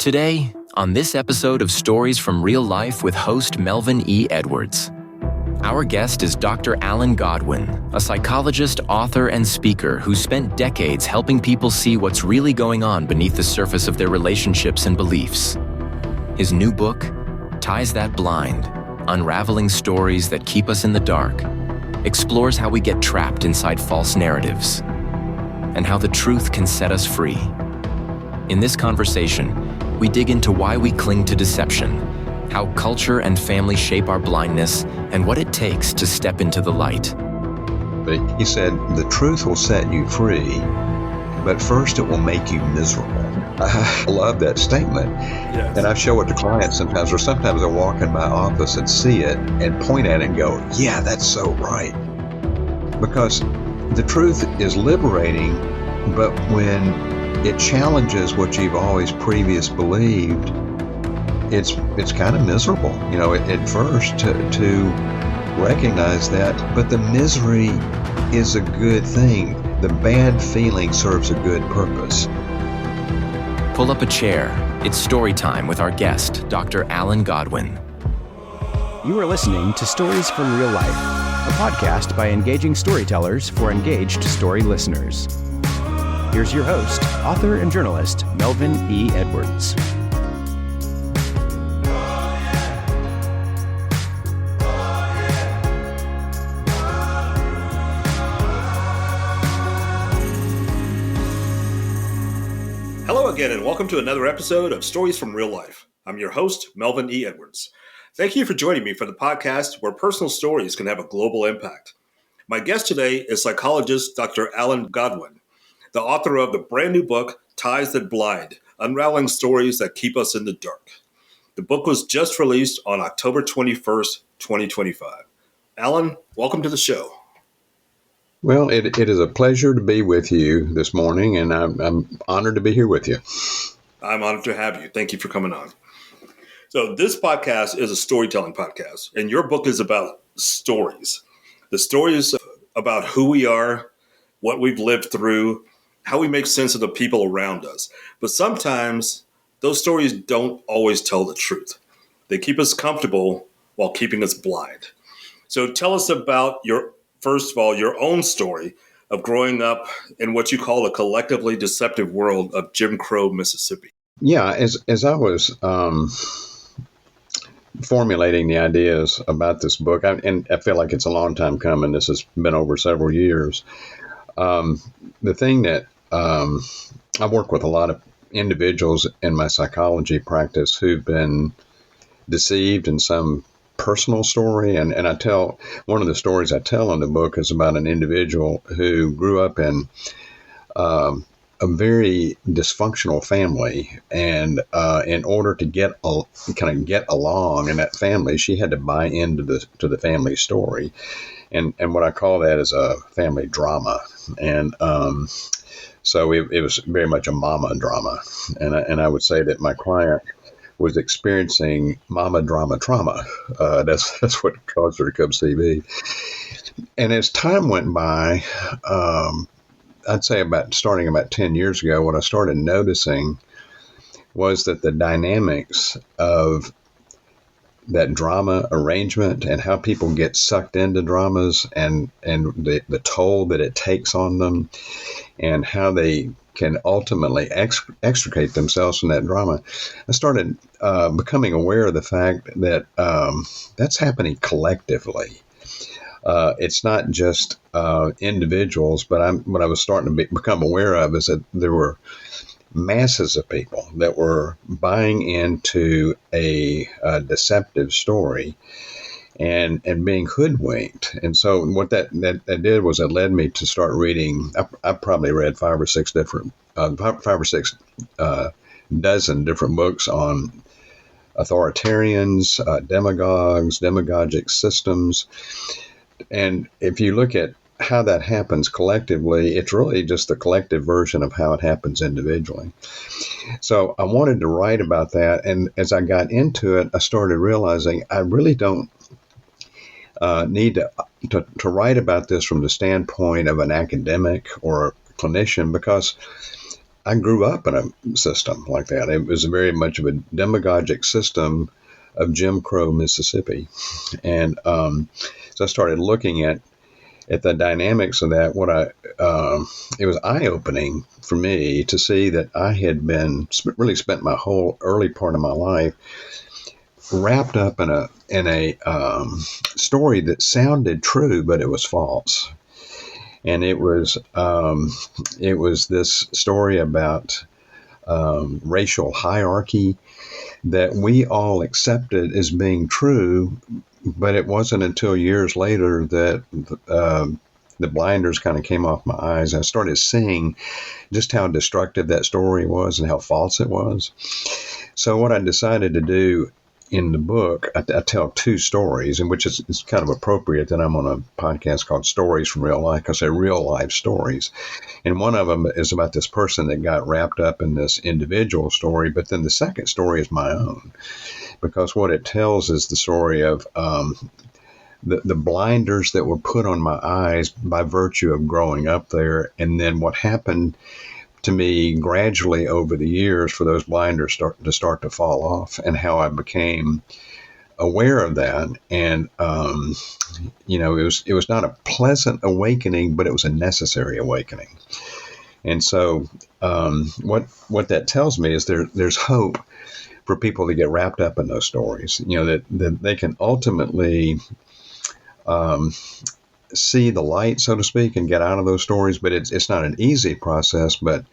Today, on this episode of Stories from Real Life with host Melvin E. Edwards, our guest is Dr. Alan Godwin, a psychologist, author, and speaker who spent decades helping people see what's really going on beneath the surface of their relationships and beliefs. His new book, Ties That Blind, Unraveling Stories That Keep Us in the Dark, explores how we get trapped inside false narratives and how the truth can set us free. In this conversation, we dig into why we cling to deception, how culture and family shape our blindness, and what it takes to step into the light. But he said, the truth will set you free, but first it will make you miserable. I love that statement. Yes. And I show it to clients sometimes, or sometimes they'll walk in my office and see it and point at it and go, yeah, that's so right. Because the truth is liberating, but when it challenges what you've always previously believed, it's kind of miserable, at first to recognize that. But the misery is a good thing. The bad feeling serves a good purpose. Pull up a chair. It's story time with our guest, Dr. Alan Godwin. You are listening to Stories from Real Life, a podcast by engaging storytellers for engaged story listeners. Here's your host, author and journalist, Melvin E. Edwards. Hello again, and welcome to another episode of Stories from Real Life. I'm your host, Melvin E. Edwards. Thank you for joining me for the podcast where personal stories can have a global impact. My guest today is psychologist Dr. Alan Godwin, the author of the brand new book, Ties That Blind, Unraveling Stories That Keep Us in the Dark. The book was just released on October 21st, 2025. Alan, welcome to the show. Well, it is a pleasure to be with you this morning, and I'm honored to be here with you. I'm honored to have you. Thank you for coming on. So this podcast is a storytelling podcast, and your book is about stories. The stories about who we are, what we've lived through, how we make sense of the people around us. But sometimes those stories don't always tell the truth. They keep us comfortable while keeping us blind. So tell us about first of all, your own story of growing up in what you call a collectively deceptive world of Jim Crow, Mississippi. Yeah, as I was formulating the ideas about this book, and I feel like it's a long time coming. This has been over several years. The thing that I work with a lot of individuals in my psychology practice who've been deceived in some personal story. And I tell, one of the stories I tell in the book is about an individual who grew up in a very dysfunctional family. And in order to get along in that family, she had to buy into the family story. And what I call that is a family drama. And so it was very much a mama drama. And I would say that my client was experiencing mama drama trauma. That's what caused her to come see me. And as time went by, I'd say starting about 10 years ago, what I started noticing was that the dynamics of that drama arrangement and how people get sucked into dramas and the toll that it takes on them and how they can ultimately extricate themselves from that drama. I started becoming aware of the fact that that's happening collectively. It's not just individuals, but what I was starting to become aware of is that there were masses of people that were buying into a deceptive story and being hoodwinked. And so what that did was it led me to start reading. I probably read five or six dozen different books on authoritarians, demagogues, demagogic systems. And if you look at how that happens collectively, it's really just the collective version of how it happens individually. So I wanted to write about that. And as I got into it, I started realizing I really don't need to write about this from the standpoint of an academic or a clinician, because I grew up in a system like that. It was very much of a demagogic system of Jim Crow Mississippi. And so I started looking at the dynamics of that. It was eye-opening for me to see that I had been really spent my whole early part of my life wrapped up in a story that sounded true, but it was false. And it was this story about racial hierarchy that we all accepted as being true, but it wasn't until years later that the blinders kind of came off my eyes. I started seeing just how destructive that story was and how false it was. So what I decided to do in the book, I tell two stories, and which is kind of appropriate that I'm on a podcast called Stories from Real Life, because they're real life stories. And one of them is about this person that got wrapped up in this individual story, but then the second story is my own, because what it tells is the story of the blinders that were put on my eyes by virtue of growing up there, and then what happened to me gradually over the years for those blinders start to fall off, and how I became aware of that. And it was not a pleasant awakening, but it was a necessary awakening. And so what that tells me is there's hope for people to get wrapped up in those stories. That they can ultimately see the light, so to speak, and get out of those stories, but it's not an easy process. But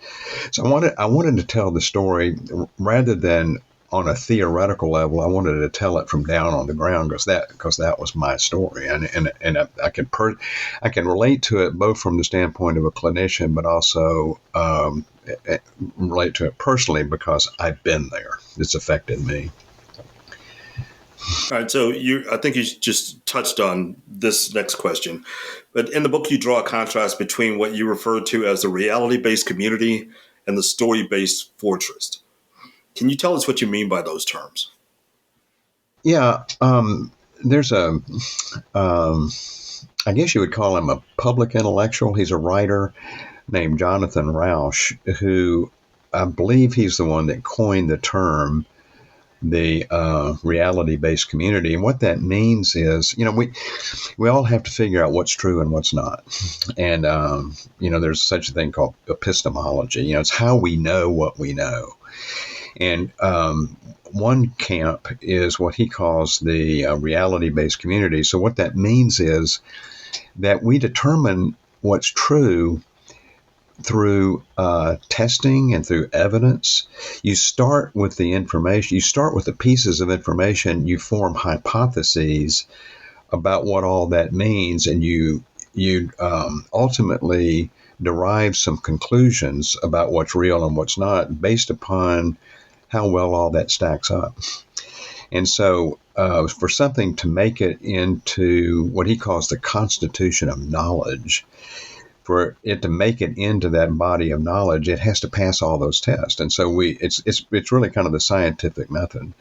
so I wanted to tell the story rather than on a theoretical level. I wanted to tell it from down on the ground, because that was my story, and I can relate to it both from the standpoint of a clinician, but also relate to it personally because I've been there. It's affected me. All right, so I think you just touched on this next question, but in the book you draw a contrast between what you refer to as the reality-based community and the story-based fortress. Can you tell us what you mean by those terms? Yeah, there's I guess you would call him a public intellectual. He's a writer named Jonathan Rauch, who I believe he's the one that coined the term the reality-based community. And what that means is, we all have to figure out what's true and what's not. And, there's such a thing called epistemology. It's how we know what we know. And one camp is what he calls the reality-based community. So what that means is that we determine what's true through testing and through evidence. You start with the information, you start with the pieces of information, you form hypotheses about what all that means, and you ultimately derive some conclusions about what's real and what's not based upon how well all that stacks up. And so for something to make it into what he calls the constitution of knowledge, for it to make it into that body of knowledge, it has to pass all those tests. And so it's really kind of the scientific method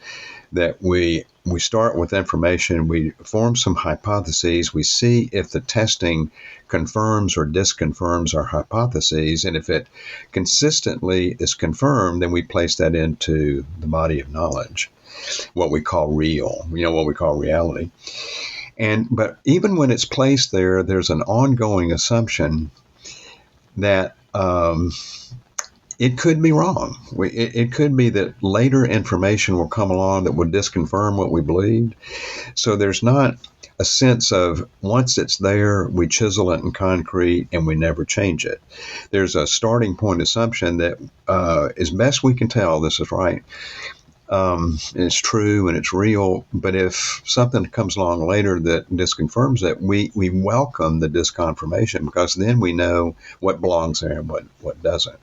that we start with information, we form some hypotheses, we see if the testing confirms or disconfirms our hypotheses, and if it consistently is confirmed, then we place that into the body of knowledge, what we call real, what we call reality. But even when it's placed there, there's an ongoing assumption that it could be wrong. It could be that later information will come along that will disconfirm what we believed. So there's not a sense of once it's there, we chisel it in concrete and we never change it. There's a starting point assumption that as best we can tell, this is right. It's true and it's real, but if something comes along later that disconfirms it, we welcome the disconfirmation, because then we know what belongs there and what doesn't.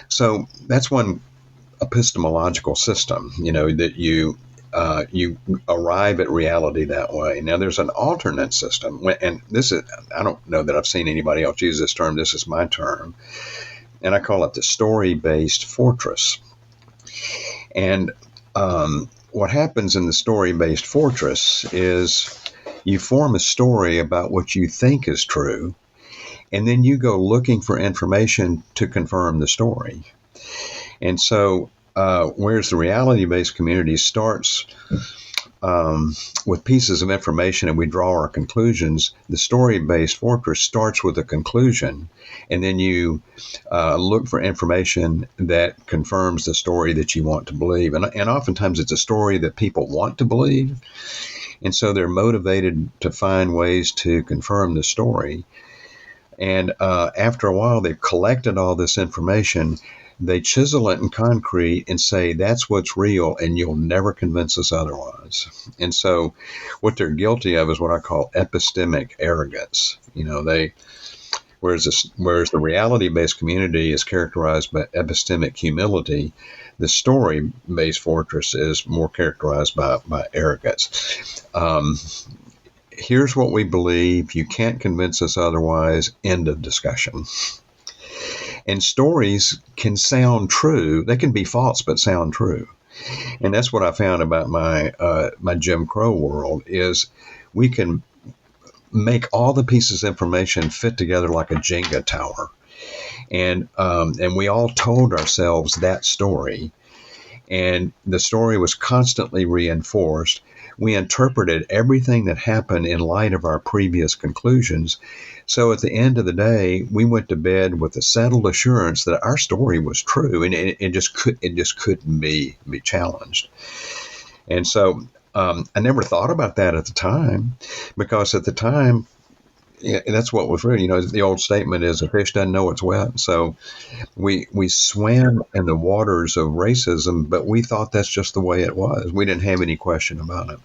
So that's one epistemological system, that you arrive at reality that way. Now there's an alternate system, and this is, I don't know that I've seen anybody else use this term. This is my term, and I call it the story-based fortress. And what happens in the story-based fortress is you form a story about what you think is true, and then you go looking for information to confirm the story. And so, whereas the reality-based community starts with pieces of information and we draw our conclusions, the story-based fortress starts with a conclusion, and then you look for information that confirms the story that you want to believe. And oftentimes it's a story that people want to believe, and so they're motivated to find ways to confirm the story. And after a while, they've collected all this information. They chisel it in concrete and say, that's what's real, and you'll never convince us otherwise. And so what they're guilty of is what I call epistemic arrogance. Whereas the reality-based community is characterized by epistemic humility, the story-based fortress is more characterized by arrogance. Here's what we believe. You can't convince us otherwise. End of discussion. And stories can sound true. They can be false, but sound true. And that's what I found about my Jim Crow world is we can make all the pieces of information fit together like a Jenga tower. And we all told ourselves that story. And the story was constantly reinforced. We interpreted everything that happened in light of our previous conclusions. So at the end of the day, we went to bed with a settled assurance that our story was true, and it just couldn't be challenged. And so I never thought about that at the time, because at the time, that's what was real. The old statement is a fish doesn't know it's wet. So we swam in the waters of racism, but we thought that's just the way it was. We didn't have any question about it.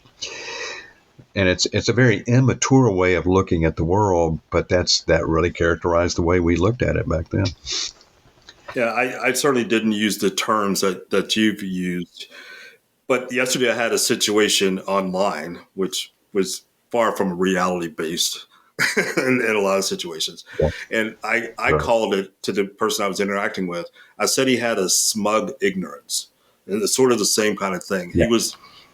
And it's a very immature way of looking at the world, but that really characterized the way we looked at it back then. Yeah, I certainly didn't use the terms that you've used. But yesterday I had a situation online, which was far from reality-based in a lot of situations. Yeah. And I called it to the person I was interacting with. I said he had a smug ignorance. And it's sort of the same kind of thing. Yeah.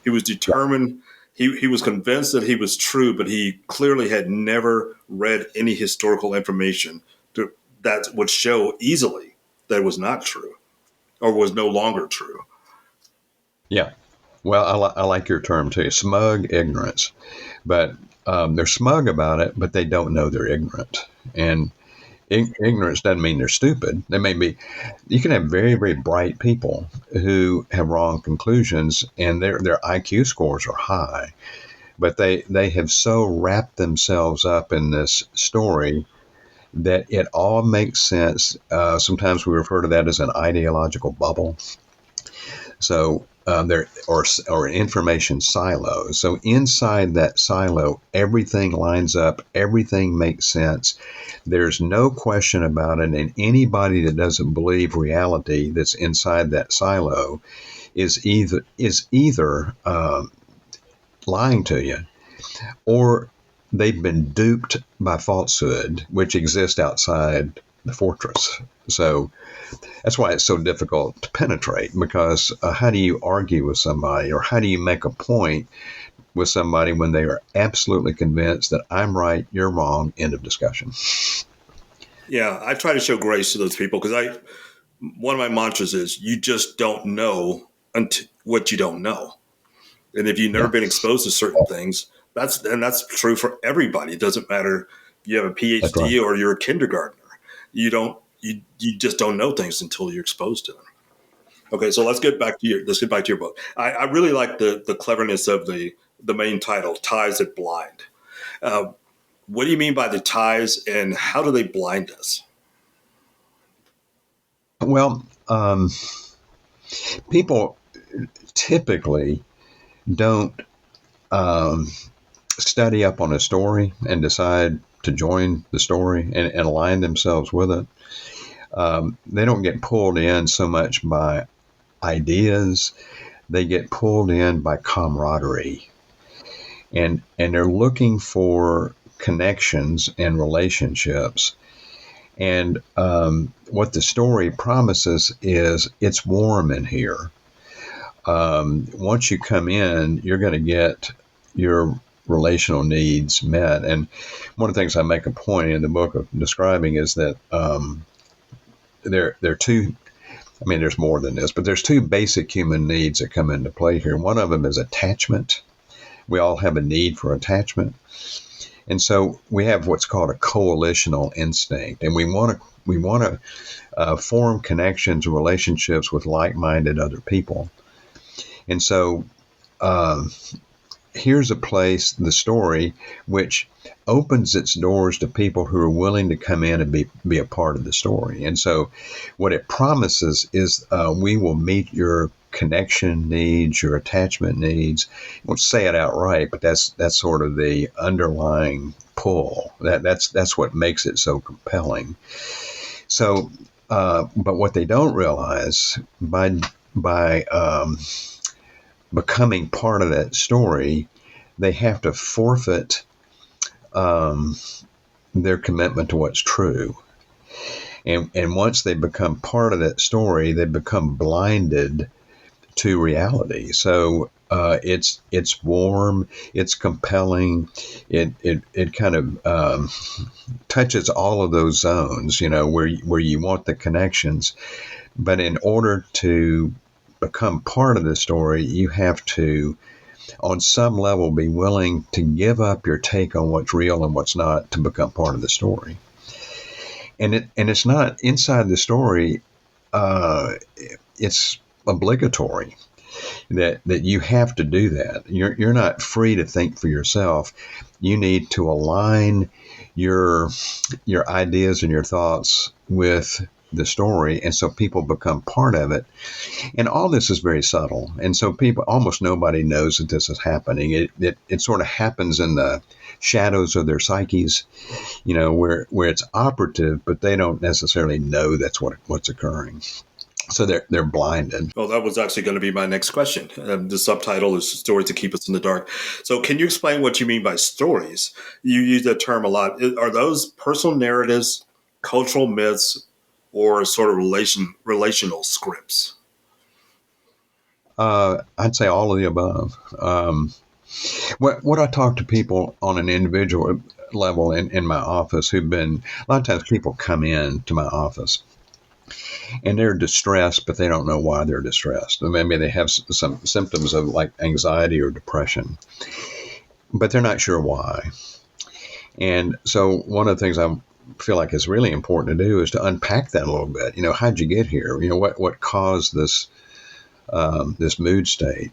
He was determined. Yeah. He was convinced that he was true, but he clearly had never read any historical information that would show easily that it was not true or was no longer true. Yeah. Well, I like your term too, smug ignorance. But they're smug about it, but they don't know they're ignorant. And ignorance doesn't mean they're stupid. They may be. You can have very, very bright people who have wrong conclusions, and their IQ scores are high, but they have so wrapped themselves up in this story that it all makes sense. Sometimes we refer to that as an ideological bubble. So or an information silo. So inside that silo, everything lines up, everything makes sense. There's no question about it, and anybody that doesn't believe reality that's inside that silo is either lying to you, or they've been duped by falsehood, which exists outside the fortress. So that's why it's so difficult to penetrate, because how do you argue with somebody, or how do you make a point with somebody when they are absolutely convinced that I'm right, you're wrong, end of discussion? Yeah, I try to show grace to those people, because one of my mantras is you just don't know what you don't know. And if you've never been exposed to certain things, that's true for everybody. It doesn't matter if you have a PhD or you're a kindergartner. You just don't know things until you're exposed to them. Okay, so let's get back to your book. I really like the cleverness of the main title, Ties That Blind. What do you mean by the ties, and how do they blind us? Well, people typically don't study up on a story and decide to join the story and align themselves with it. They don't get pulled in so much by ideas. They get pulled in by camaraderie. And they're looking for connections and relationships. And what the story promises is it's warm in here. Once you come in, you're going to get your relational needs met. And one of the things I make a point in the book of describing is that there are two I mean, there's more than this, but there's two basic human needs that come into play here. One of them is attachment. We all have a need for attachment. And so we have what's called a coalitional instinct, and we want to form connections and relationships with like-minded other people. And so here's a place, the story, which opens its doors to people who are willing to come in and be a part of the story. And so what it promises is we will meet your connection needs, your attachment needs. I won't say it outright, but that's sort of the underlying pull. That's what makes it so compelling. So, but what they don't realize by becoming part of that story, they have to forfeit their commitment to what's true. And once they become part of that story, they become blinded to reality. So it's warm, it's compelling, it kind of touches all of those zones, where you want the connections. But in order to become part of the story, you have to, on some level, be willing to give up your take on what's real and what's not to become part of the story. And it's not inside the story. It's obligatory that you have to do that. You're not free to think for yourself. You need to align your ideas and your thoughts with the story, and so people become part of it. And all this is very subtle, and so almost nobody knows that this is happening. It sort of happens in the shadows of their psyches, where it's operative, but they don't necessarily know that's what's occurring. So they're blinded. Well, that was actually going to be my next question. The subtitle is "Stories to Keep Us in the Dark." So can you explain what you mean by stories? You use that term a lot. Are those personal narratives, cultural myths, or sort of relational scripts? I'd say all of the above. What I talk to people on an individual level in my office a lot of times people come in to my office and they're distressed, but they don't know why they're distressed. Maybe they have some symptoms of like anxiety or depression, but they're not sure why. And so one of the things I feel like is really important to do is to unpack that a little bit. How'd you get here? What caused this mood state?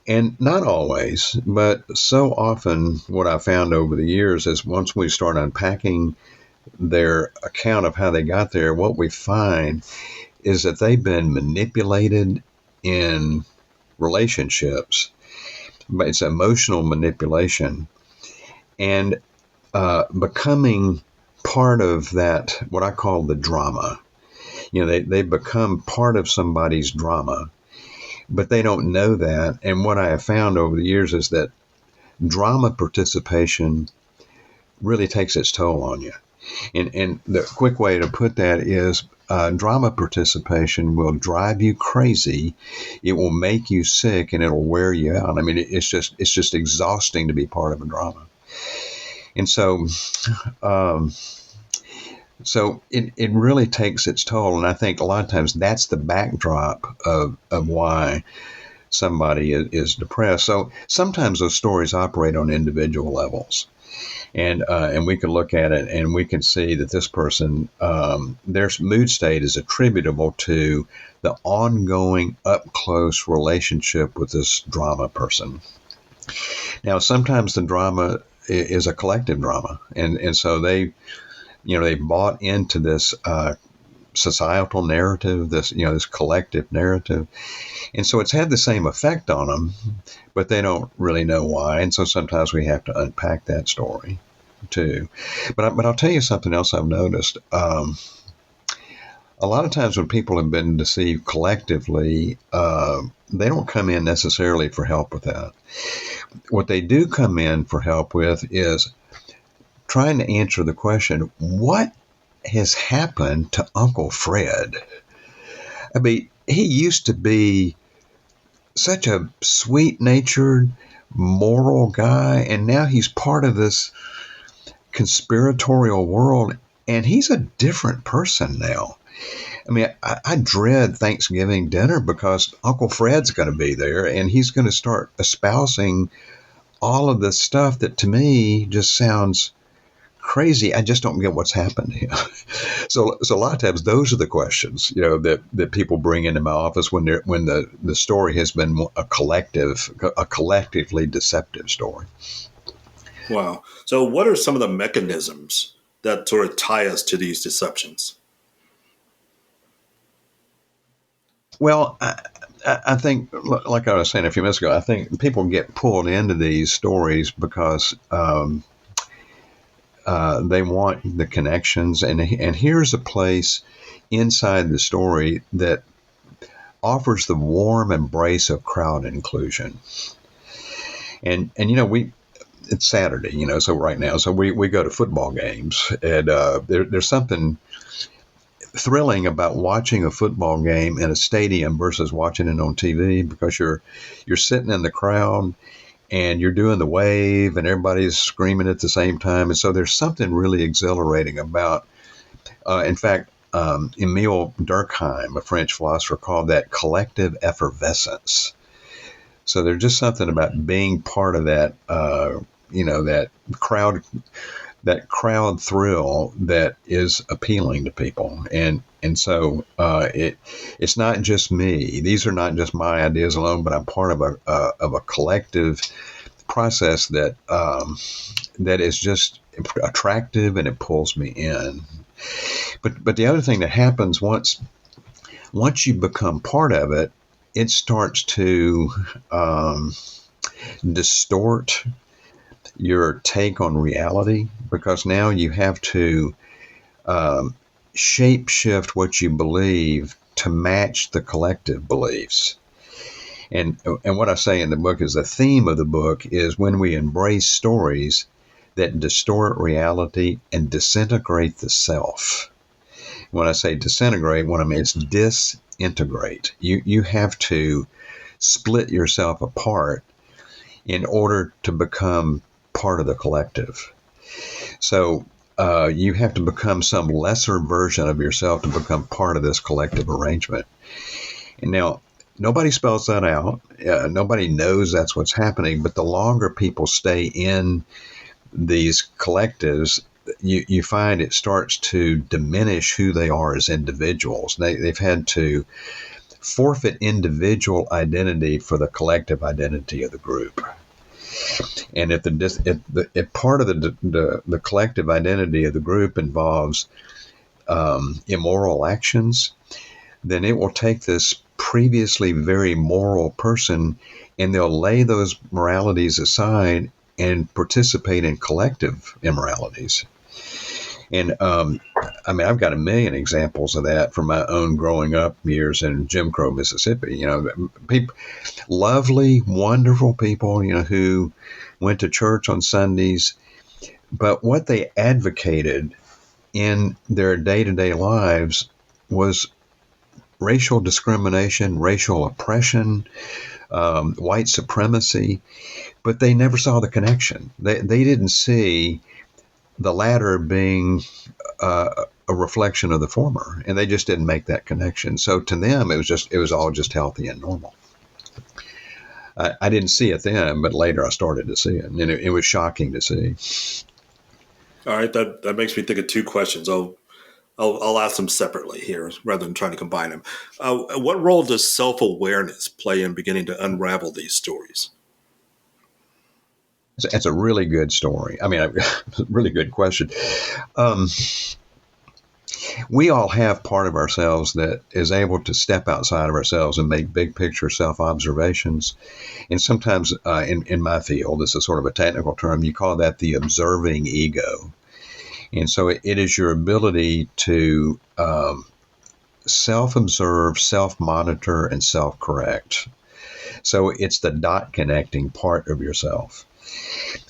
And not always, but so often what I found over the years is once we start unpacking their account of how they got there, what we find is that they've been manipulated in relationships, but it's emotional manipulation, and becoming part of that, what I call the drama. They become part of somebody's drama, but they don't know that. And what I have found over the years is that drama participation really takes its toll on you. And the quick way to put that is drama participation will drive you crazy. It will make you sick, and it'll wear you out. I mean, it's just exhausting to be part of a drama. And so it really takes its toll. And I think a lot of times that's the backdrop of why somebody is depressed. So sometimes those stories operate on individual levels. And we can look at it and we can see that this person, their mood state is attributable to the ongoing up-close relationship with this drama person. Now, sometimes the drama is a collective drama. And so they bought into this societal narrative, this collective narrative. And so it's had the same effect on them, but they don't really know why. And so sometimes we have to unpack that story too. But I'll tell you something else I've noticed. A lot of times when people have been deceived collectively, they don't come in necessarily for help with that. What they do come in for help with is trying to answer the question, what has happened to Uncle Fred? I mean, he used to be such a sweet-natured, moral guy, and now he's part of this conspiratorial world, and he's a different person now. I mean, I dread Thanksgiving dinner because Uncle Fred's going to be there and he's going to start espousing all of this stuff that to me just sounds crazy. I just don't get what's happened here. So a lot of times those are the questions, that people bring into my office when the story has been a collectively deceptive story. Wow. So what are some of the mechanisms that sort of tie us to these deceptions? Well, I think, like I was saying a few minutes ago, I think people get pulled into these stories because they want the connections. And here's a place inside the story that offers the warm embrace of crowd inclusion. And it's Saturday, so right now, so we go to football games, and there's something thrilling about watching a football game in a stadium versus watching it on TV, because you're sitting in the crowd and you're doing the wave and everybody's screaming at the same time. And so there's something really exhilarating about, in fact, Emile Durkheim, a French philosopher, called that collective effervescence. So there's just something about being part of that, that crowd thrill that is appealing to people. And so it's not just me. These are not just my ideas alone, but I'm part of a collective process that is just attractive, and it pulls me in. But the other thing that happens once you become part of it, it starts to distort your take on reality, because now you have to shape shift what you believe to match the collective beliefs. And what I say in the book is the theme of the book is when we embrace stories that distort reality and disintegrate the self. When I say disintegrate, what I mean is disintegrate. You have to split yourself apart in order to become part of the collective. So you have to become some lesser version of yourself to become part of this collective arrangement. And now, nobody spells that out. Nobody knows that's what's happening. But the longer people stay in these collectives, you find it starts to diminish who they are as individuals. They've had to forfeit individual identity for the collective identity of the group. And if part of the collective identity of the group involves immoral actions, then it will take this previously very moral person and they'll lay those moralities aside and participate in collective immoralities. And I've got a million examples of that from my own growing up years in Jim Crow, Mississippi. People, lovely, wonderful people, who went to church on Sundays, but what they advocated in their day-to-day lives was racial discrimination, racial oppression, white supremacy, but they never saw the connection. They didn't see the latter being a reflection of the former, and they just didn't make that connection. So to them, it was all just healthy and normal. I didn't see it then, but later I started to see it, and it was shocking to see. All right, that makes me think of two questions. I'll ask them separately here rather than trying to combine them. What role does self-awareness play in beginning to unravel these stories? It's a really good story. A really good question. We all have part of ourselves that is able to step outside of ourselves and make big picture self-observations. And sometimes in my field, this is sort of a technical term, you call that the observing ego. And so it is your ability to self-observe, self-monitor, and self-correct. So it's the dot connecting part of yourself.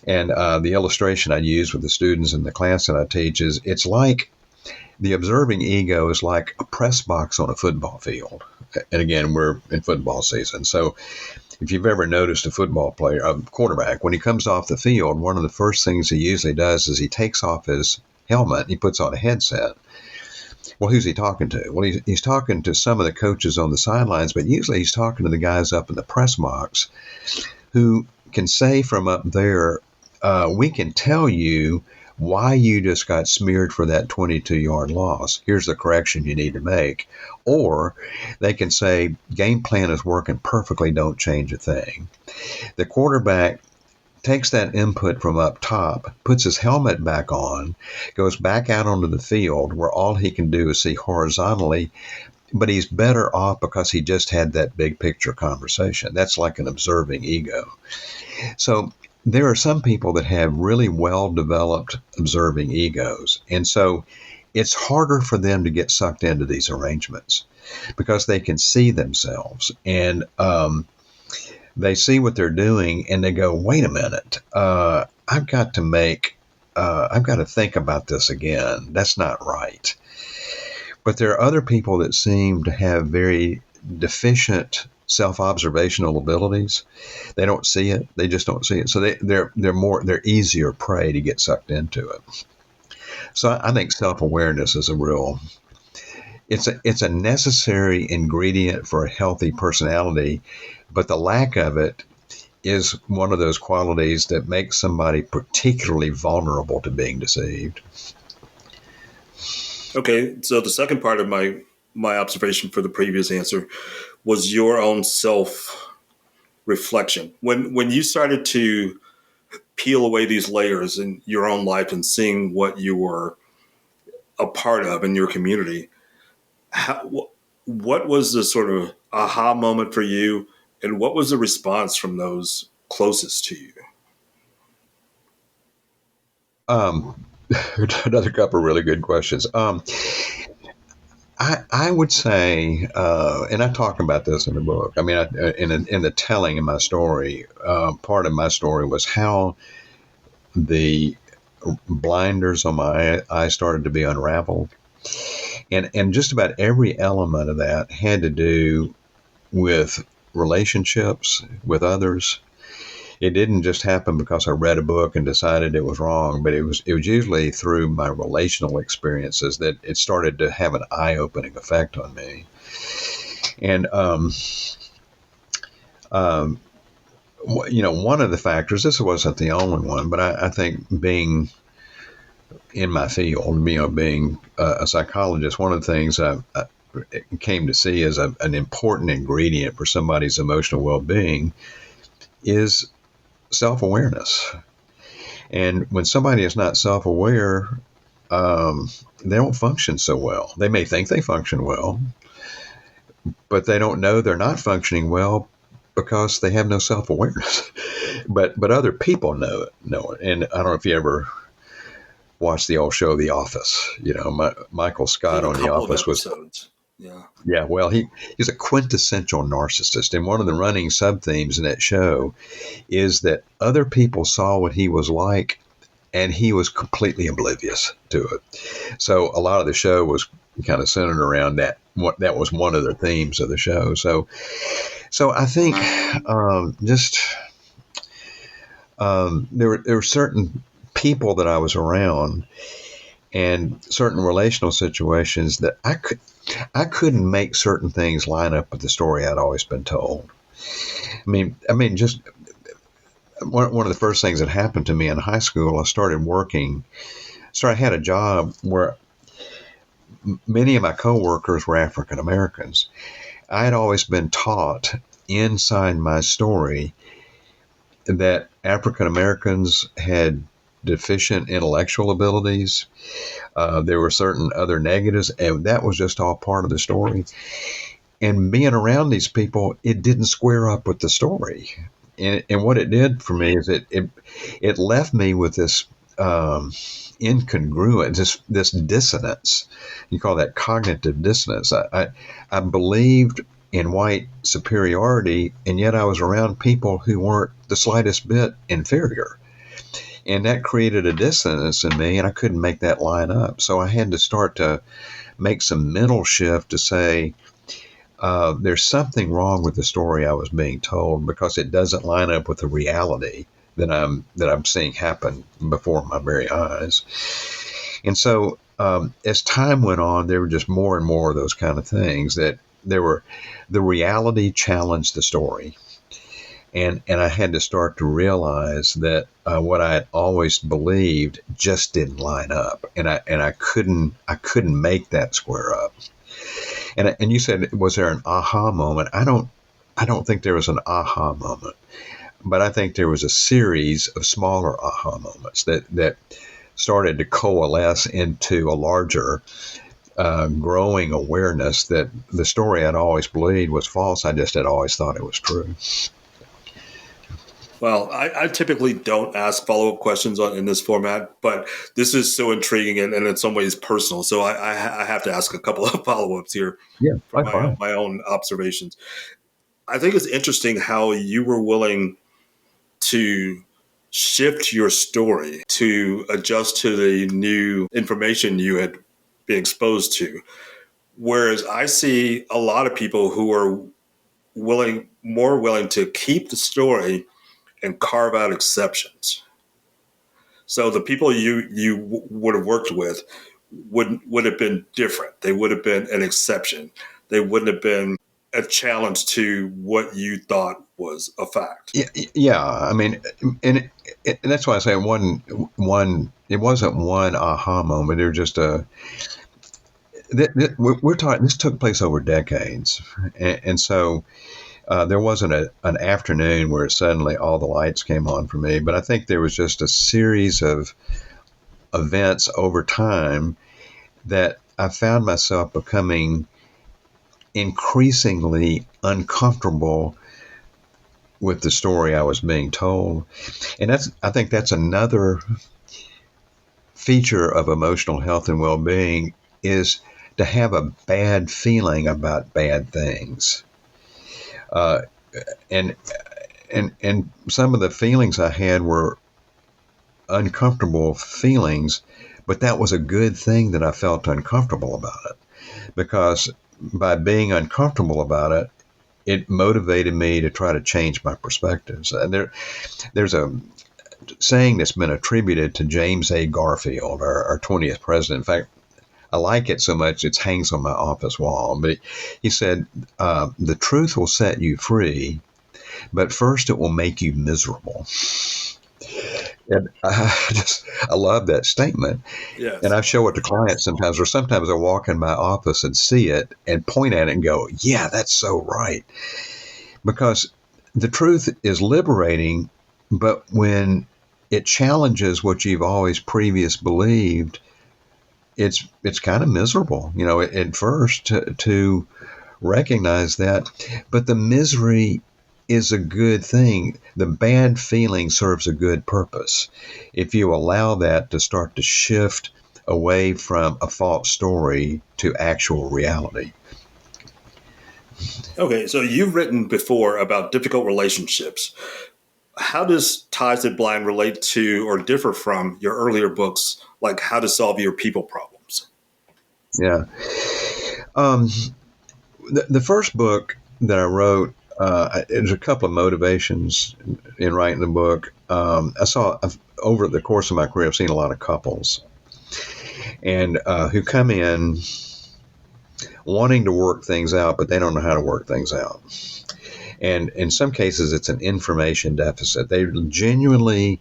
And the illustration I use with the students in the class that I teach is it's like the observing ego is like a press box on a football field. And again, we're in football season. So if you've ever noticed a football player, a quarterback, when he comes off the field, one of the first things he usually does is he takes off his helmet, he puts on a headset. Well, who's he talking to? Well, he's talking to some of the coaches on the sidelines, but usually he's talking to the guys up in the press box who can say from up there, we can tell you why you just got smeared for that 22-yard loss. Here's the correction you need to make. Or they can say, game plan is working perfectly, don't change a thing. The quarterback takes that input from up top, puts his helmet back on, goes back out onto the field where all he can do is see horizontally, but he's better off because he just had that big picture conversation. That's like an observing ego. So there are some people that have really well-developed observing egos. And so it's harder for them to get sucked into these arrangements because they can see themselves and they see what they're doing and they go, wait a minute, I've got to think about this again. That's not right. But there are other people that seem to have very deficient self-observational abilities. They don't see it. They just don't see it. So they're easier prey to get sucked into it. So I think self-awareness is it's a necessary ingredient for a healthy personality, but the lack of it is one of those qualities that makes somebody particularly vulnerable to being deceived. Okay, so the second part of my observation for the previous answer was your own self-reflection. When you started to peel away these layers in your own life and seeing what you were a part of in your community, what was the sort of aha moment for you, and what was the response from those closest to you? Another couple of really good questions. I would say, and I talk about this in the book. I mean, in the telling of my story, part of my story was how the blinders on my eyes started to be unraveled, and just about every element of that had to do with relationships with others. It didn't just happen because I read a book and decided it was wrong, but it was usually through my relational experiences that it started to have an eye-opening effect on me. And one of the factors, this wasn't the only one, but I think being in my field, being a psychologist, one of the things I came to see as an important ingredient for somebody's emotional well-being is self-awareness. And when somebody is not self-aware, they don't function so well. They may think they function well, but they don't know they're not functioning well because they have no self-awareness. But other people know it. And I don't know if you ever watched the old show The Office. Michael Scott on The Office was. Yeah. Well, he's a quintessential narcissist, and one of the running sub-themes in that show is that other people saw what he was like, and he was completely oblivious to it. So a lot of the show was kind of centered around that. That was one of the themes of the show. So I think there were certain people that I was around and certain relational situations that I couldn't make certain things line up with the story I'd always been told. I mean, just one of the first things that happened to me in high school, I started working. So I had a job where many of my coworkers were African Americans. I had always been taught inside my story that African Americans had deficient intellectual abilities. There were certain other negatives, and that was just all part of the story. And being around these people, it didn't square up with the story. And what it did for me is it left me with this incongruence, this dissonance. You call that cognitive dissonance. I believed in white superiority, and yet I was around people who weren't the slightest bit inferior. And that created a dissonance in me, and I couldn't make that line up. So I had to start to make some mental shift to say, there's something wrong with the story I was being told because it doesn't line up with the reality that I'm seeing happen before my very eyes. And so as time went on, there were just more and more of those kind of things that the reality challenged the story. And I had to start to realize that what I had always believed just didn't line up, and I couldn't make that square up. And you said, was there an aha moment? I don't think there was an aha moment, but I think there was a series of smaller aha moments that started to coalesce into a larger, growing awareness that the story I'd always believed was false. I just had always thought it was true. Well, I typically don't ask follow-up questions in this format, but this is so intriguing and in some ways personal. So I have to ask a couple of follow-ups here from my own observations. I think it's interesting how you were willing to shift your story to adjust to the new information you had been exposed to. Whereas I see a lot of people who are more willing to keep the story and carve out exceptions. So the people you would have worked with would have been different. They would have been an exception. They wouldn't have been a challenge to what you thought was a fact. Yeah. I mean, and that's why I say it wasn't one aha moment. There was just we're talking. This took place over decades, and so. There wasn't an afternoon where suddenly all the lights came on for me, but I think there was just a series of events over time that I found myself becoming increasingly uncomfortable with the story I was being told. And I think that's another feature of emotional health and well-being, is to have a bad feeling about bad things. And some of the feelings I had were uncomfortable feelings, but that was a good thing that I felt uncomfortable about it, because by being uncomfortable about it, it motivated me to try to change my perspectives. And there's a saying that's been attributed to James A. Garfield, our 20th president. In fact, I like it so much it hangs on my office wall. But he said, the truth will set you free, but first it will make you miserable. And I love that statement. Yes. And I show it to clients sometimes, or sometimes I walk in my office and see it and point at it and go, yeah, that's so right. Because the truth is liberating, but when it challenges what you've always previous believed, it's kind of miserable, at first to recognize that. But the misery is a good thing. The bad feeling serves a good purpose. If you allow that to start to shift away from a false story to actual reality. Okay, so you've written before about difficult relationships. How does Ties That Blind relate to or differ from your earlier books, like How to Solve Your People Problems? Yeah. The first book that I wrote, there's a couple of motivations in writing the book. Over the course of my career, I've seen a lot of couples and who come in wanting to work things out, but they don't know how to work things out. And in some cases, it's an information deficit. They genuinely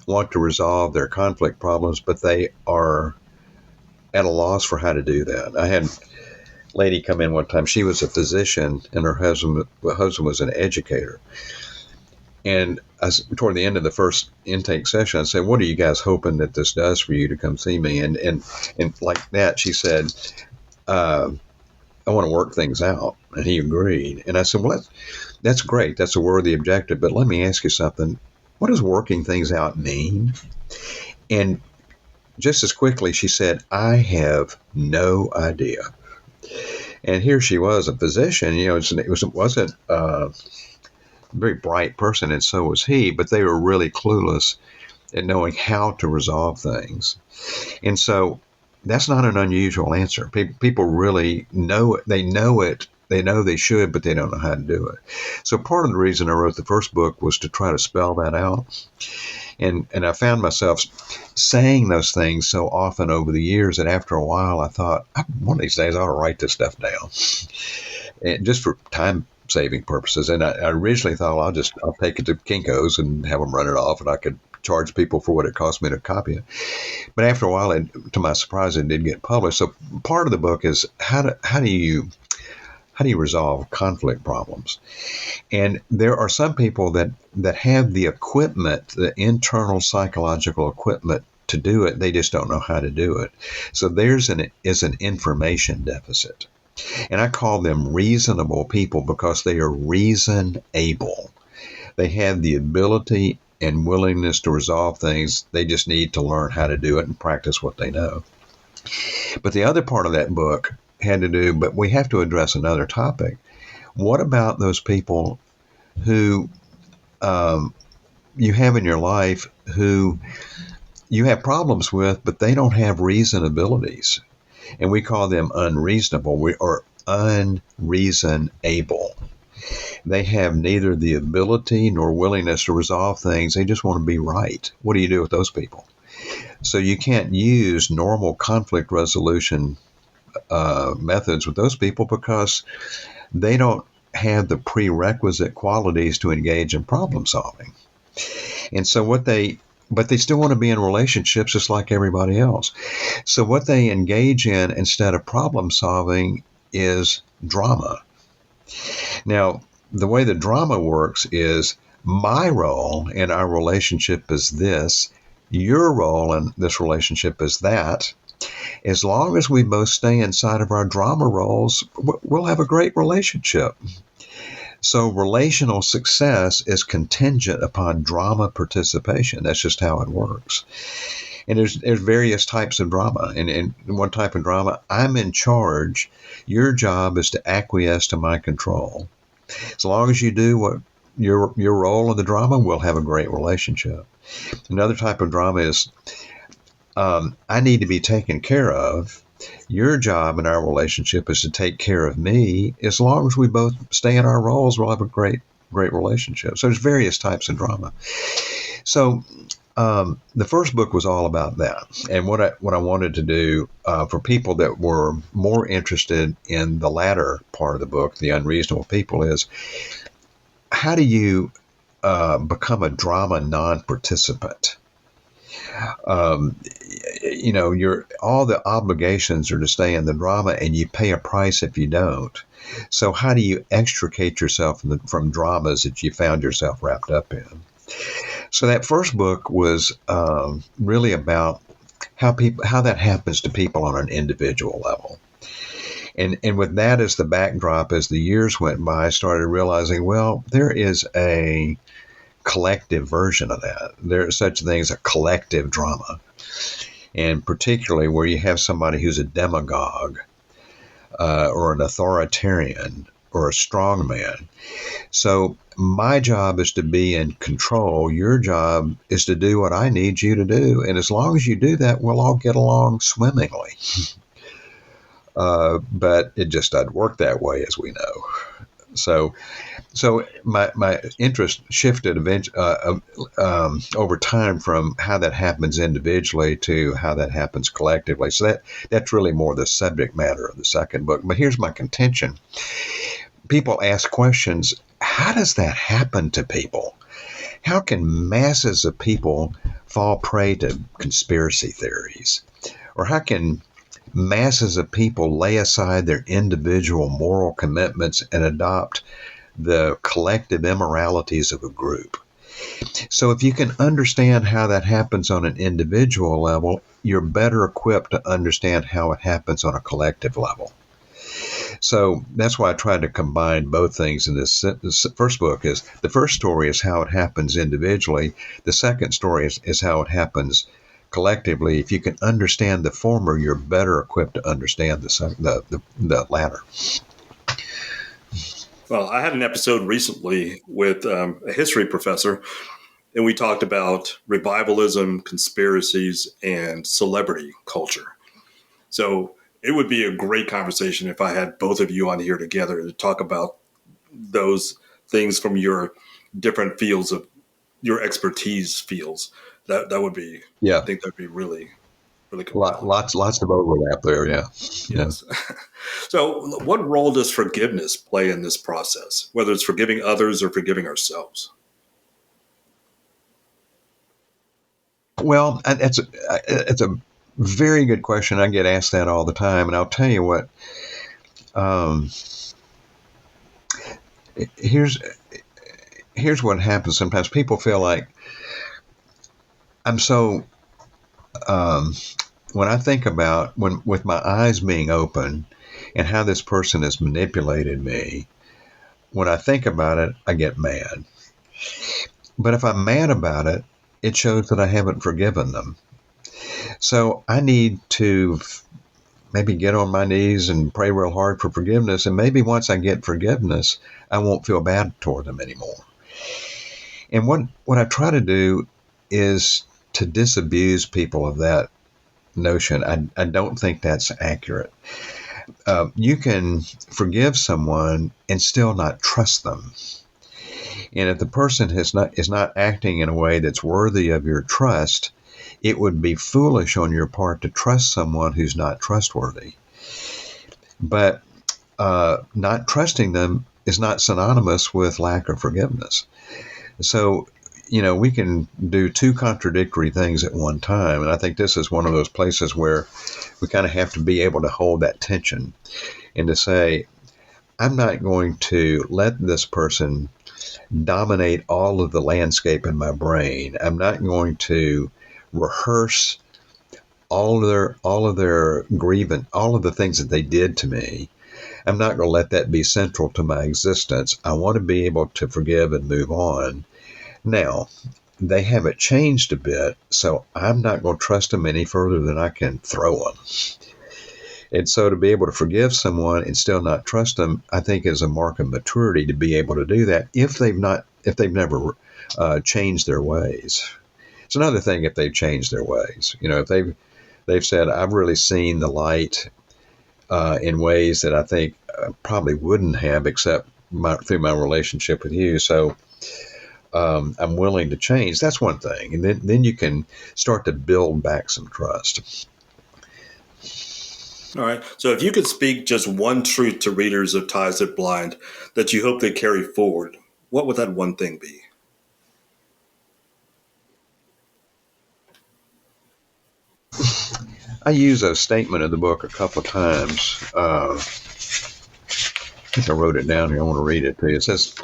want to resolve their conflict problems, but they are at a loss for how to do that. I had a lady come in one time. She was a physician, and her husband was an educator. And toward the end of the first intake session, I said, "What are you guys hoping that this does for you to come see me?" And like that, she said, "I want to work things out." And he agreed. And I said, "Well, that's great. That's a worthy objective. But let me ask you something. What does working things out mean?" And just as quickly, she said, "I have no idea." And here she was, a physician. It wasn't a very bright person, and so was he. But they were really clueless at knowing how to resolve things. And so that's not an unusual answer. People really know it. They know it They know they should, but they don't know how to do it. So part of the reason I wrote the first book was to try to spell that out. And I found myself saying those things so often over the years that after a while I thought, one of these days I ought to write this stuff down, and just for time saving purposes. And I originally thought, well, I'll take it to Kinko's and have them run it off, and I could charge people for what it cost me to copy it. But after a while, to my surprise, it did get published. So part of the book is how do you resolve conflict problems? And there are some people that have the equipment, the internal psychological equipment to do it. They just don't know how to do it. So there's an information deficit. And I call them reasonable people because they are reason-able. They have the ability and willingness to resolve things. They just need to learn how to do it and practice what they know. But the other part of that book had to do, but we have to address another topic. What about those people who you have in your life who you have problems with, but they don't have reason abilities? And we call them unreasonable or unreasonable. They have neither the ability nor willingness to resolve things. They just want to be right. What do you do with those people? So you can't use normal conflict resolution methods with those people because they don't have the prerequisite qualities to engage in problem solving. And so but they still want to be in relationships just like everybody else. So what they engage in instead of problem solving is drama. Now, the way the drama works is my role in our relationship is this, your role in this relationship is that. As long as we both stay inside of our drama roles, we'll have a great relationship. So relational success is contingent upon drama participation. That's just how it works. And there's various types of drama. And one type of drama, I'm in charge. Your job is to acquiesce to my control. As long as you do what your role in the drama, we'll have a great relationship. Another type of drama is I need to be taken care of. Your job in our relationship is to take care of me. As long as we both stay in our roles, we'll have a great relationship. So there's various types of drama. So the first book was all about that. And what I wanted to do for people that were more interested in the latter part of the book, the unreasonable people, is how do you become a drama non-participant? All the obligations are to stay in the drama, and you pay a price if you don't. So how do you extricate yourself from dramas that you found yourself wrapped up in? So that first book was really about how that happens to people on an individual level. And with that as the backdrop, as the years went by, I started realizing, well, there is a collective version of that. There is such a thing as a collective drama. And particularly where you have somebody who's a demagogue or an authoritarian or a strongman. So my job is to be in control. Your job is to do what I need you to do. And as long as you do that, we'll all get along swimmingly. But it just doesn't work that way, as we know. So my interest shifted over time from how that happens individually to how that happens collectively. So that's really more the subject matter of the second book. But here's my contention. People ask questions, how does that happen to people? How can masses of people fall prey to conspiracy theories? Or how can masses of people lay aside their individual moral commitments and adopt the collective immoralities of a group? So if you can understand how that happens on an individual level, you're better equipped to understand how it happens on a collective level. So that's why I tried to combine both things in this first book. Is the first story is how it happens individually. The second story is how it happens collectively. If you can understand the former, you're better equipped to understand the latter. Well, I had an episode recently with a history professor, and we talked about revivalism, conspiracies, and celebrity culture. So It would be a great conversation if I had both of you on here together to talk about those things from your different fields of your expertise fields. That would be, I Yeah. think that'd be really, really compelling. Lots of overlap there. Yeah. Yeah. Yes. So, what role does forgiveness play in this process, whether it's forgiving others or forgiving ourselves? Well, it's a very good question. I get asked that all the time, and I'll tell you what. Um, here's what happens. Sometimes people feel like I'm so. When I think about with my eyes being open and how this person has manipulated me, when I think about it, I get mad. But if I'm mad about it, it shows that I haven't forgiven them. So I need to maybe get on my knees and pray real hard for forgiveness. And maybe once I get forgiveness, I won't feel bad toward them anymore. And what I try to do is to disabuse people of that notion. I don't think that's accurate. You can forgive someone and still not trust them. And if the person is not acting in a way that's worthy of your trust, it would be foolish on your part to trust someone who's not trustworthy. But not trusting them is not synonymous with lack of forgiveness. So, we can do two contradictory things at one time. And I think this is one of those places where we kind of have to be able to hold that tension and to say, I'm not going to let this person dominate all of the landscape in my brain. I'm not going to rehearse all of their grievance, all of the things that they did to me. I'm not going to let that be central to my existence. I want to be able to forgive and move on. Now, they haven't changed a bit, so I'm not going to trust them any further than I can throw them. And so to be able to forgive someone and still not trust them, I think is a mark of maturity to be able to do that if they've never changed their ways. It's another thing if they've changed their ways. If they've said, I've really seen the light in ways that I think probably wouldn't have except through my relationship with you. So I'm willing to change. That's one thing. And then you can start to build back some trust. All right. So if you could speak just one truth to readers of Ties That Blind that you hope they carry forward, what would that one thing be? I use a statement in the book a couple of times. I think I wrote it down here. I want to read it to you. It says,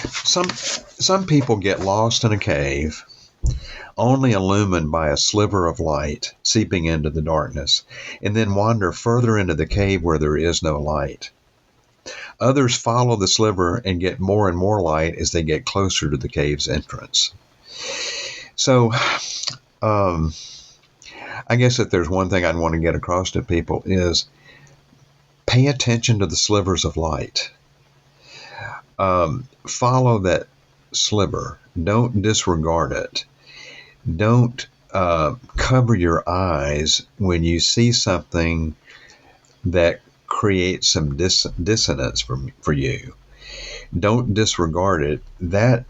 some people get lost in a cave, only illumined by a sliver of light seeping into the darkness, and then wander further into the cave where there is no light. Others follow the sliver and get more and more light as they get closer to the cave's entrance. So, I guess if there's one thing I'd want to get across to people is pay attention to the slivers of light. Follow that sliver. Don't disregard it. Don't cover your eyes when you see something that creates some dissonance for you. Don't disregard it. That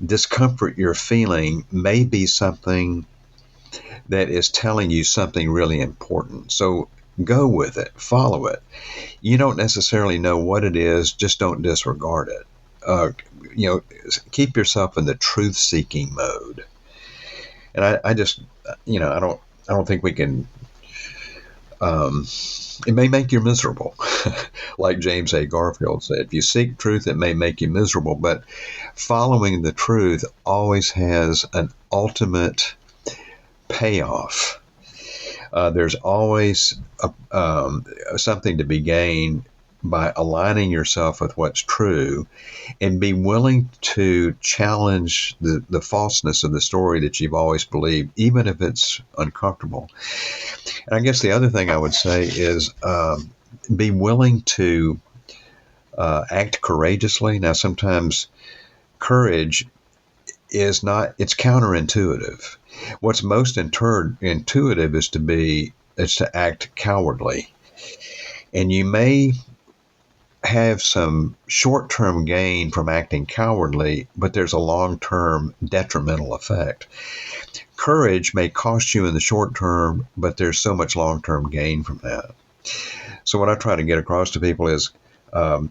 discomfort you're feeling may be something that is telling you something really important. So go with it. Follow it. You don't necessarily know what it is. Just don't disregard it. Keep yourself in the truth-seeking mode. And I just, I don't think we can. It may make you miserable, like James A. Garfield said. If you seek truth, it may make you miserable, but following the truth always has an ultimate payoff. There's always something to be gained by aligning yourself with what's true and be willing to challenge the falseness of the story that you've always believed, even if it's uncomfortable. And I guess the other thing I would say is be willing to act courageously. Now, sometimes courage is not, it's counterintuitive. What's most intuitive is to act cowardly. And you may have some short-term gain from acting cowardly, but there's a long-term detrimental effect. Courage may cost you in the short term, but there's so much long-term gain from that. So what I try to get across to people is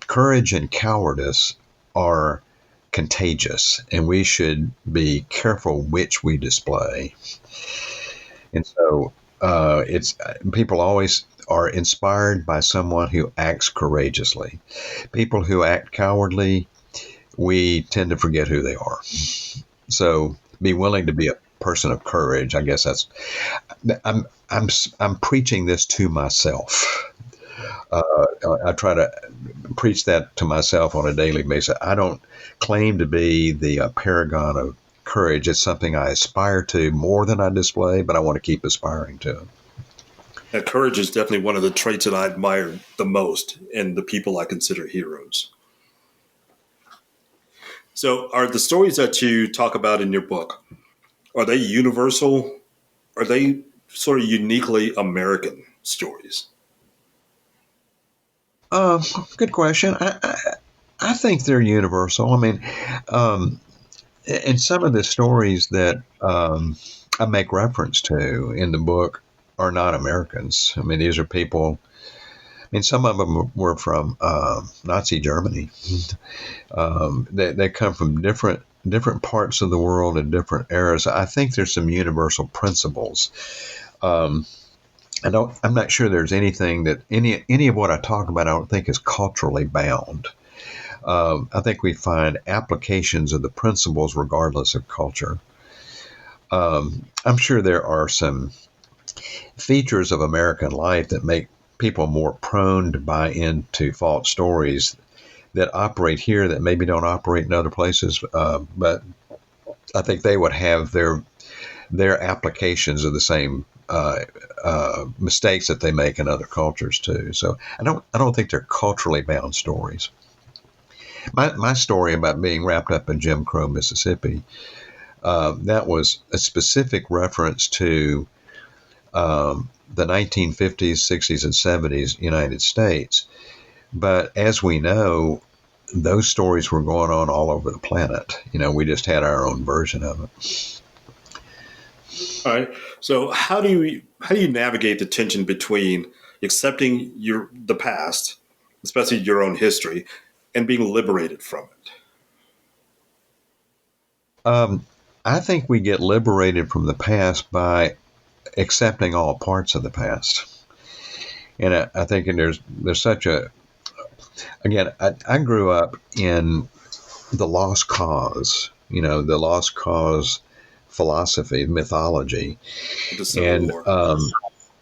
courage and cowardice are contagious, and we should be careful which we display. And so it's people always are inspired by someone who acts courageously. People who act cowardly, we tend to forget who they are. So be willing to be a person of courage. I guess I'm preaching this to myself. I try to preach that to myself on a daily basis. I don't claim to be the paragon of courage. It's something I aspire to more than I display, but I want to keep aspiring to it. And courage is definitely one of the traits that I admire the most in the people I consider heroes. So are the stories that you talk about in your book, are they universal? Are they sort of uniquely American stories? Good question. I think they're universal. I mean, and some of the stories that I make reference to in the book are not Americans. I mean, these are people. I mean, some of them were from Nazi Germany. They come from different parts of the world in different eras. I think there's some universal principles. I'm not sure there's anything that any of what I talk about I don't think is culturally bound. I think we find applications of the principles regardless of culture. I'm sure there are some features of American life that make people more prone to buy into false stories that operate here that maybe don't operate in other places. But I think they would have their applications of the same mistakes that they make in other cultures too. So I don't think they're culturally bound stories. My story about being wrapped up in Jim Crow, Mississippi, that was a specific reference to the 1950s, 60s, and 70s United States. But as we know, those stories were going on all over the planet. We just had our own version of it. All right. So how do you navigate the tension between accepting the past, especially your own history, and being liberated from it? I think we get liberated from the past by accepting all parts of the past. And I think there's such a, again, I grew up in the lost cause, the lost cause philosophy, mythology, The Civil War.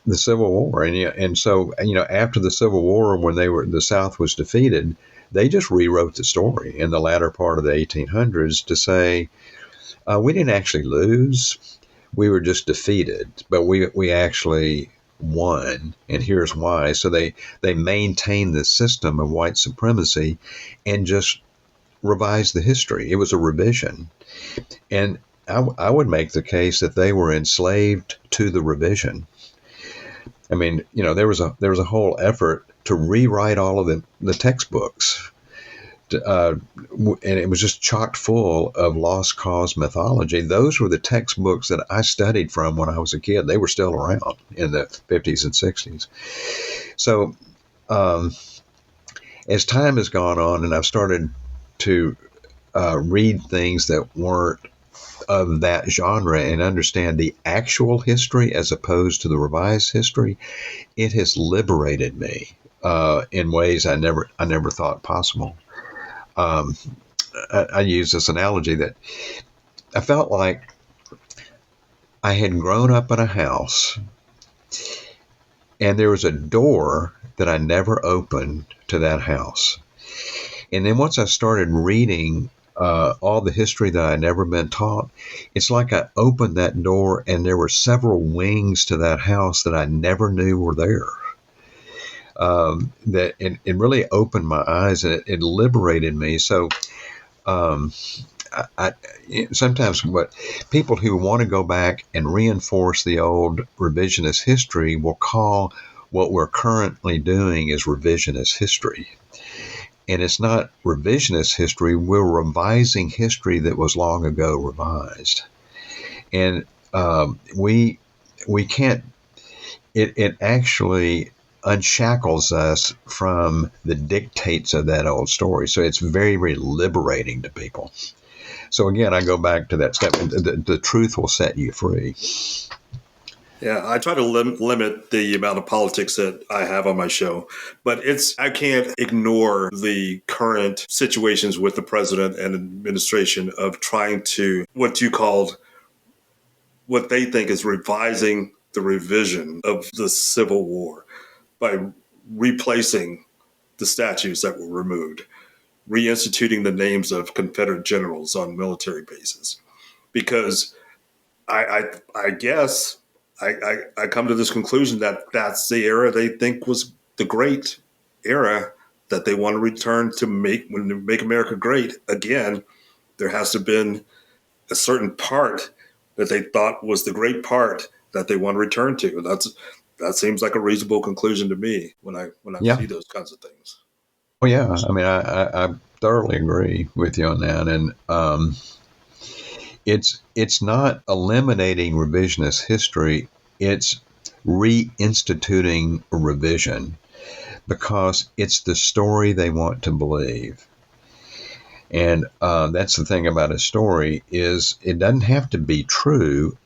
The Civil War. And so, after the Civil War, when the South was defeated, they just rewrote the story in the latter part of the 1800s to say, we didn't actually lose. We were just defeated, but we actually won, and here's why. So they maintained the system of white supremacy and just revised the history. It was a revision. And I would make the case that they were enslaved to the revision. I mean, there was a whole effort to rewrite all of the textbooks. And it was just chock full of lost cause mythology. Those were the textbooks that I studied from when I was a kid. They were still around in the 50s and 60s. So as time has gone on and I've started to read things that weren't of that genre and understand the actual history as opposed to the revised history, it has liberated me in ways I never thought possible. I use this analogy that I felt like I had grown up in a house and there was a door that I never opened to that house. And then once I started reading all the history that I'd never been taught, it's like I opened that door and there were several wings to that house that I never knew were there. That it really opened my eyes and it liberated me. So sometimes what people who want to go back and reinforce the old revisionist history will call what we're currently doing is revisionist history. And it's not revisionist history. We're revising history that was long ago revised. And we can't, it actually unshackles us from the dictates of that old story. So it's very, very liberating to people. So again, I go back to that statement, the truth will set you free. Yeah, I try to limit the amount of politics that I have on my show, but I can't ignore the current situations with the president and administration of trying to, what they think is revising the revision of the Civil War by replacing the statues that were removed, reinstituting the names of Confederate generals on military bases. Because I guess I come to this conclusion that that's the era they think was the great era that they want to return to make America great again. There has to have been a certain part that they thought was the great part that they want to return to. That seems like a reasonable conclusion to me when I see those kinds of things. Well, yeah, I mean, I thoroughly agree with you on that, and it's not eliminating revisionist history; it's reinstituting a revision because it's the story they want to believe. And that's the thing about a story is it doesn't have to be true.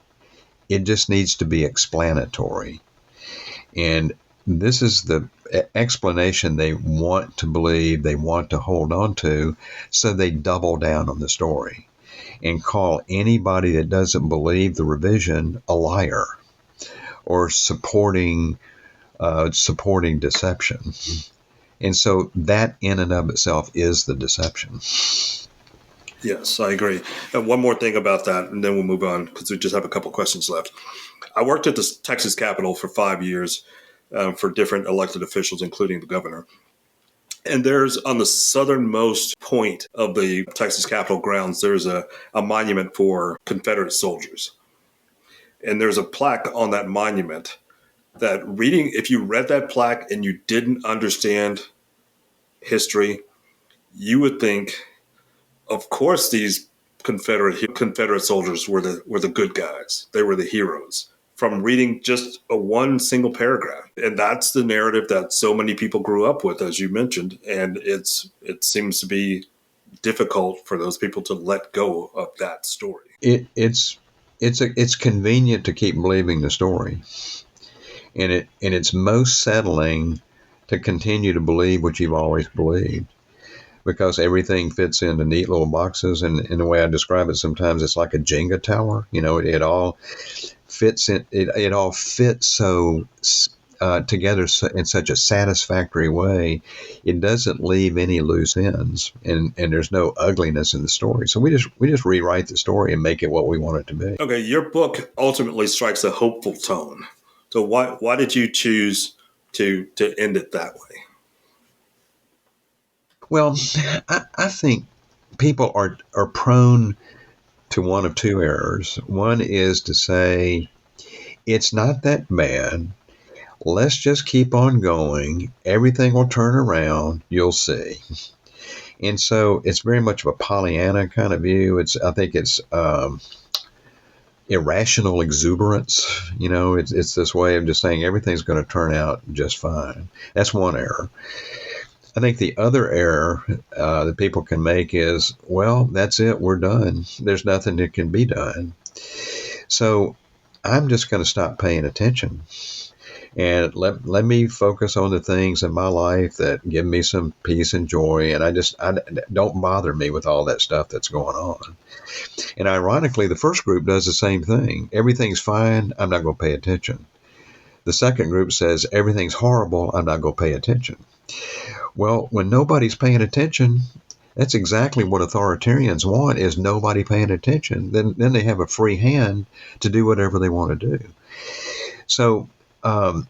It just needs to be explanatory. And this is the explanation they want to believe, they want to hold on to, so they double down on the story and call anybody that doesn't believe the revision a liar or supporting deception. And so that in and of itself is the deception. Yes, I agree. And one more thing about that, and then we'll move on because we just have a couple questions left. I worked at the Texas Capitol for 5 years for different elected officials, including the governor. And there's on the southernmost point of the Texas Capitol grounds, there's a monument for Confederate soldiers. And there's a plaque on that monument that if you read that plaque and you didn't understand history, you would think, of course, these Confederate soldiers were the good guys. They were the heroes from reading just one single paragraph. And that's the narrative that so many people grew up with, as you mentioned. And it seems to be difficult for those people to let go of that story. It's convenient to keep believing the story. And it's most settling to continue to believe what you've always believed, because everything fits into neat little boxes. And in the way I describe it, sometimes it's like a Jenga tower. You know, it all fits in. It all fits so together in such a satisfactory way. It doesn't leave any loose ends, and there's no ugliness in the story. So we just rewrite the story and make it what we want it to be. Okay, your book ultimately strikes a hopeful tone. So why did you choose to end it that way? Well, I think people are prone to one of two errors. One is to say, it's not that bad. Let's just keep on going. Everything will turn around. You'll see. And so it's very much of a Pollyanna kind of view. I think it's irrational exuberance. You know, it's this way of just saying everything's going to turn out just fine. That's one error. I think the other error that people can make is, well, that's it. We're done. There's nothing that can be done. So I'm just going to stop paying attention and let me focus on the things in my life that give me some peace and joy. And I don't bother me with all that stuff that's going on. And ironically, the first group does the same thing. Everything's fine. I'm not going to pay attention. The second group says everything's horrible. I'm not going to pay attention. Well, when nobody's paying attention, that's exactly what authoritarians want, is nobody paying attention. Then they have a free hand to do whatever they want to do. So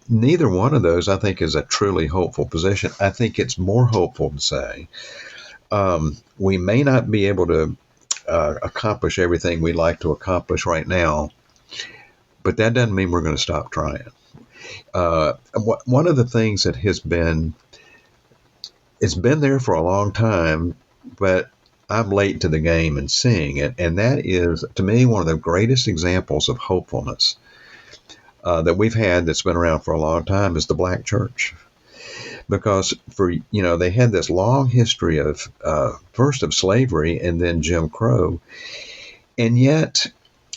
neither one of those, I think, is a truly hopeful position. I think it's more hopeful to say we may not be able to accomplish everything we'd like to accomplish right now, but that doesn't mean we're going to stop trying. One of the things that it's been there for a long time, but I'm late to the game in seeing it, and that is, to me, one of the greatest examples of hopefulness that we've had that's been around for a long time is the black church. Because they had this long history of first of slavery and then Jim Crow, and yet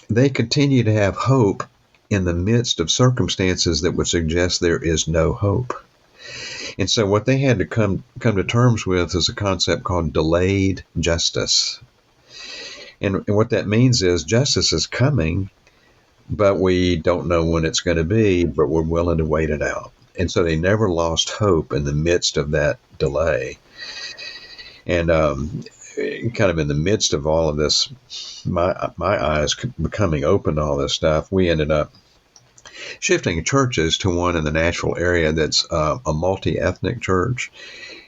they continue to have hope in the midst of circumstances that would suggest there is no hope. And so what they had to come to terms with is a concept called delayed justice. And what that means is justice is coming, but we don't know when it's going to be, but we're willing to wait it out. And so they never lost hope in the midst of that delay. And kind of in the midst of all of this, my eyes becoming open to all this stuff, we ended up shifting churches to one in the Nashville area that's a multi-ethnic church.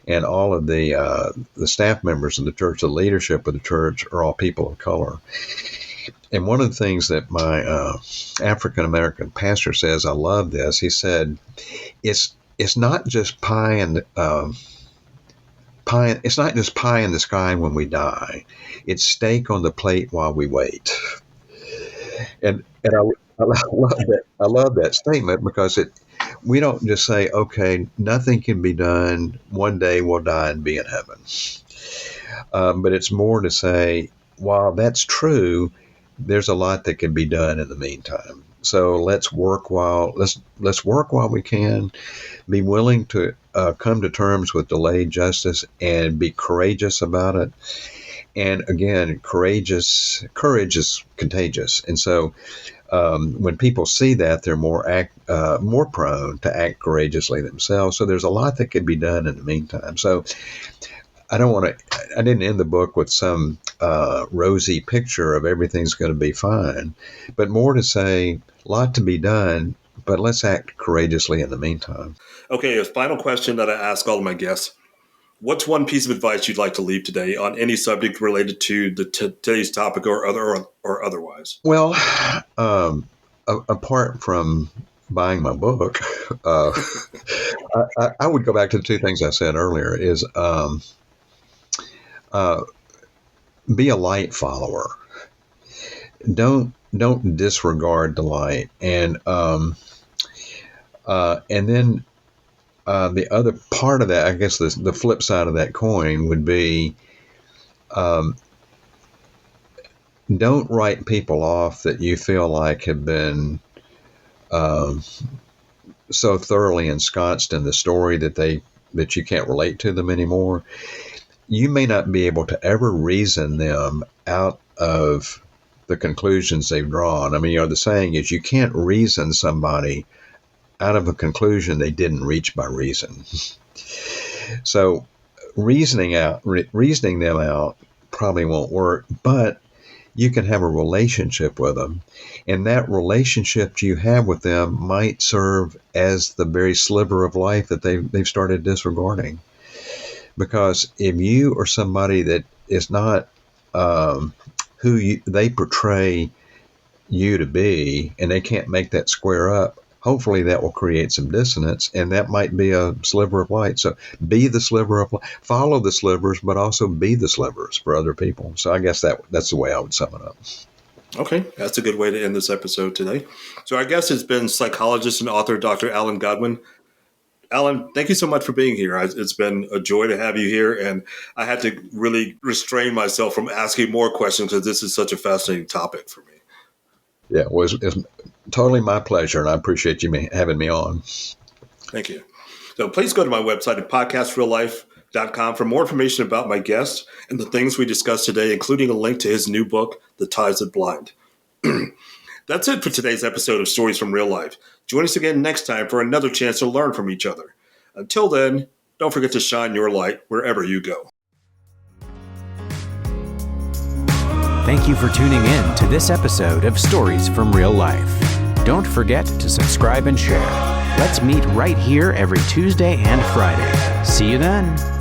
And all of the staff members of the church, the leadership of the church, are all people of color. And one of the things that my African-American pastor says, I love this, he said, it's not just pie in the sky when we die. It's steak on the plate while we wait. And I love that statement, because we don't just say, okay, nothing can be done. One day we'll die and be in heaven. But it's more to say, while that's true, there's a lot that can be done in the meantime. So let's work while we can. Be willing to come to terms with delayed justice and be courageous about it. And again, courage is contagious. And so when people see that, they're more prone to act courageously themselves. So there's a lot that can be done in the meantime. So I didn't end the book with some rosy picture of everything's going to be fine, but more to say, a lot to be done, but let's act courageously in the meantime. Okay, a final question that I ask all of my guests. What's one piece of advice you'd like to leave today on any subject related to today's topic or otherwise? Well, apart from buying my book, I would go back to the two things I said earlier, is be a light follower. Don't disregard the light. And then the other part of that, I guess the flip side of that coin would be, don't write people off that you feel like have been so thoroughly ensconced in the story that you can't relate to them anymore. You may not be able to ever reason them out of the conclusions they've drawn. I mean, the saying is, you can't reason somebody out of a conclusion they didn't reach by reason. So reasoning them out probably won't work, but you can have a relationship with them. And that relationship you have with them might serve as the very sliver of life that they've started disregarding. Because if you are somebody that is not who they portray you to be, and they can't make that square up, hopefully that will create some dissonance, and that might be a sliver of light. So be the sliver of light. Follow the slivers, but also be the slivers for other people. So I guess that's the way I would sum it up. Okay, that's a good way to end this episode today. So our guest has been psychologist and author Dr. Alan Godwin. Alan, thank you so much for being here. It's been a joy to have you here, and I had to really restrain myself from asking more questions because this is such a fascinating topic for me. Yeah, it's totally my pleasure, and I appreciate you having me on. Thank you. So please go to my website at podcastreallife.com for more information about my guest and the things we discussed today, including a link to his new book, The Ties That Blind. That's it for today's episode of Stories from Real Life. Join us again next time for another chance to learn from each other. Until then, don't forget to shine your light wherever you go. Thank you for tuning in to this episode of Stories from Real Life. Don't forget to subscribe and share. Let's meet right here every Tuesday and Friday. See you then.